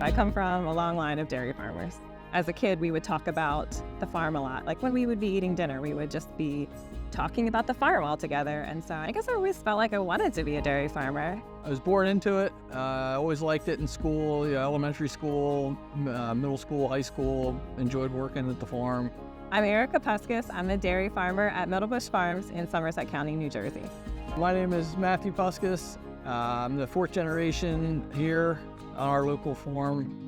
I come from a long line of dairy farmers. As a kid, we would talk about the farm a lot. Like when we would be eating dinner, we would just be talking about the farm all together. And so I guess I always felt like I wanted to be a dairy farmer. I was born into it. I always liked it in school, elementary school, middle school, high school. Enjoyed working at the farm. I'm Erica Puskas. I'm a dairy farmer at Middlebush Farms in Somerset County, New Jersey. My name is Matthew Puskas. I'm the fourth generation here on our local farm.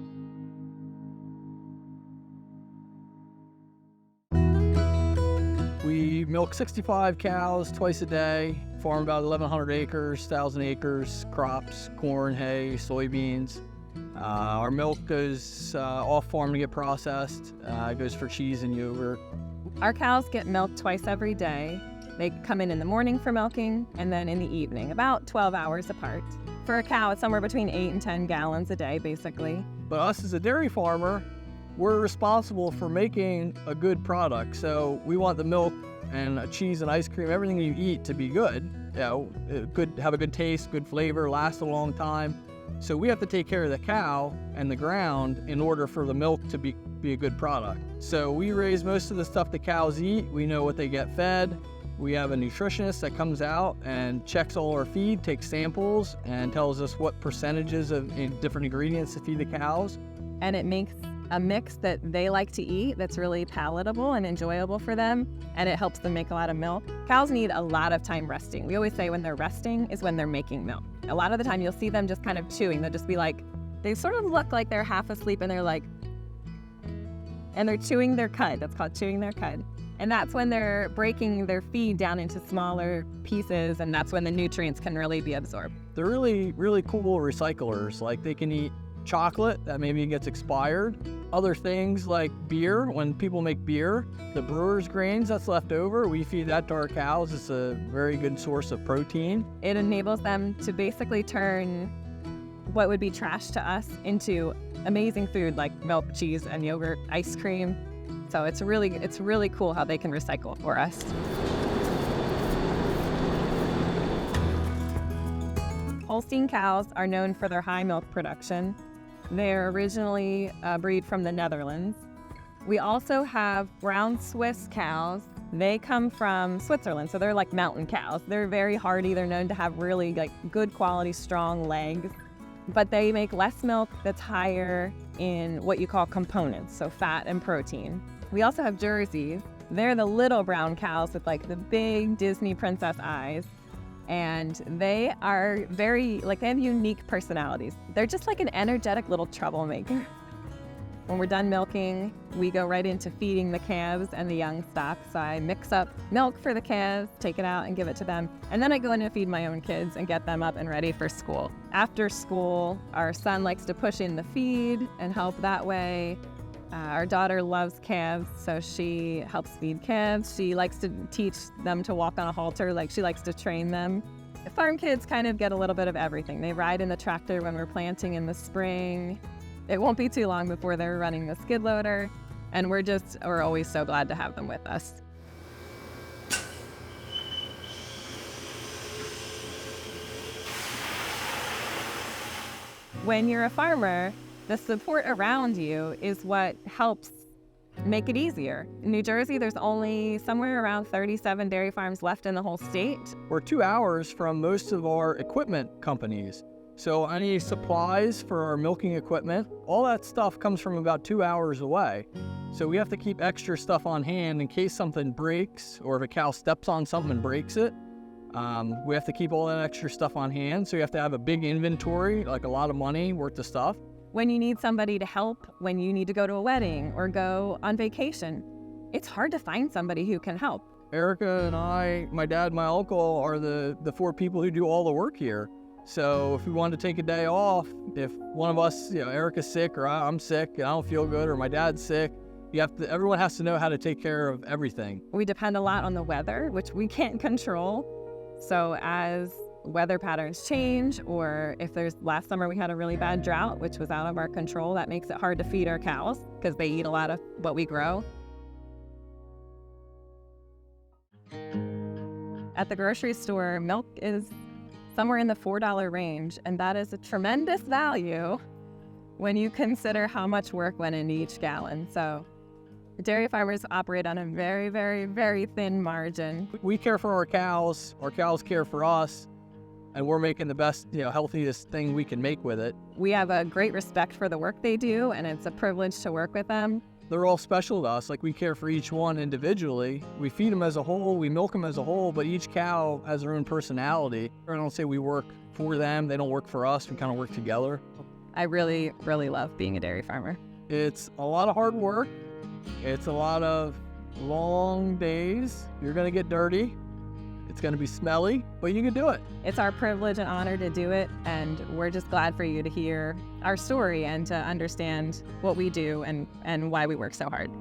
We milk 65 cows twice a day, farm about 1,100 acres, 1,000 acres, crops, corn, hay, soybeans. Our milk goes off farm to get processed. It goes for cheese and yogurt. Our cows get milked twice every day. They come in the morning for milking and then in the evening, about 12 hours apart. For a cow, it's somewhere between 8 and 10 gallons a day, basically. But us as a dairy farmer, we're responsible for making a good product. So we want the milk and cheese and ice cream, everything you eat to be good. Have a good taste, good flavor, last a long time. So we have to take care of the cow and the ground in order for the milk to be a good product. So we raise most of the stuff the cows eat. We know what they get fed. We have a nutritionist that comes out and checks all our feed, takes samples, and tells us what percentages of different ingredients to feed the cows. And it makes a mix that they like to eat that's really palatable and enjoyable for them, and it helps them make a lot of milk. Cows need a lot of time resting. We always say when they're resting is when they're making milk. A lot of the time you'll see them just kind of chewing. They'll just be like, they sort of look like they're half asleep and they're chewing their cud. That's called chewing their cud. And that's when they're breaking their feed down into smaller pieces, and that's when the nutrients can really be absorbed. They're really, really cool recyclers. Like they can eat chocolate that maybe gets expired. Other things like beer, when people make beer, the brewer's grains that's left over, we feed that to our cows. It's a very good source of protein. It enables them to basically turn what would be trash to us into amazing food like milk, cheese, and yogurt, ice cream. So it's really cool how they can recycle for us. Holstein cows are known for their high milk production. They're originally a breed from the Netherlands. We also have brown Swiss cows. They come from Switzerland, so they're like mountain cows. They're very hardy. They're known to have really good quality, strong legs. But they make less milk that's higher in what you call components, so fat and protein. We also have Jerseys. They're the little brown cows with the big Disney princess eyes. And they are they have unique personalities. They're just like an energetic little troublemaker. When we're done milking, we go right into feeding the calves and the young stock. So I mix up milk for the calves, take it out and give it to them. And then I go in and feed my own kids and get them up and ready for school. After school, our son likes to push in the feed and help that way. Our daughter loves calves, so she helps feed calves. She likes to teach them to walk on a halter, she likes to train them. The farm kids kind of get a little bit of everything. They ride in the tractor when we're planting in the spring. It won't be too long before they're running the skid loader, and we're always so glad to have them with us. When you're a farmer, the support around you is what helps make it easier. In New Jersey, there's only somewhere around 37 dairy farms left in the whole state. We're 2 hours from most of our equipment companies. So any supplies for our milking equipment, all that stuff comes from about 2 hours away. So we have to keep extra stuff on hand in case something breaks, or if a cow steps on something and breaks it. We have to keep all that extra stuff on hand. So you have to have a big inventory, like a lot of money worth of stuff. When you need somebody to help, when you need to go to a wedding or go on vacation, it's hard to find somebody who can help. Erica and I, my dad, my uncle are the 4 people who do all the work here. So if we wanted to take a day off, if one of us, Erica's sick or I'm sick and I don't feel good or my dad's sick, everyone has to know how to take care of everything. We depend a lot on the weather, which we can't control. So as weather patterns change, or if last summer we had a really bad drought, which was out of our control, that makes it hard to feed our cows because they eat a lot of what we grow. At the grocery store, milk is somewhere in the $4 range, and that is a tremendous value when you consider how much work went into each gallon. So dairy farmers operate on a very, very, very thin margin. We care for our cows care for us, and we're making the best, healthiest thing we can make with it. We have a great respect for the work they do, and it's a privilege to work with them. They're all special to us. Like, we care for each one individually. We feed them as a whole, we milk them as a whole, but each cow has their own personality. I don't say we work for them, they don't work for us, we kind of work together. I really, really love being a dairy farmer. It's a lot of hard work. It's a lot of long days. You're gonna get dirty. It's gonna be smelly, but you can do it. It's our privilege and honor to do it, and we're just glad for you to hear our story and to understand what we do and why we work so hard.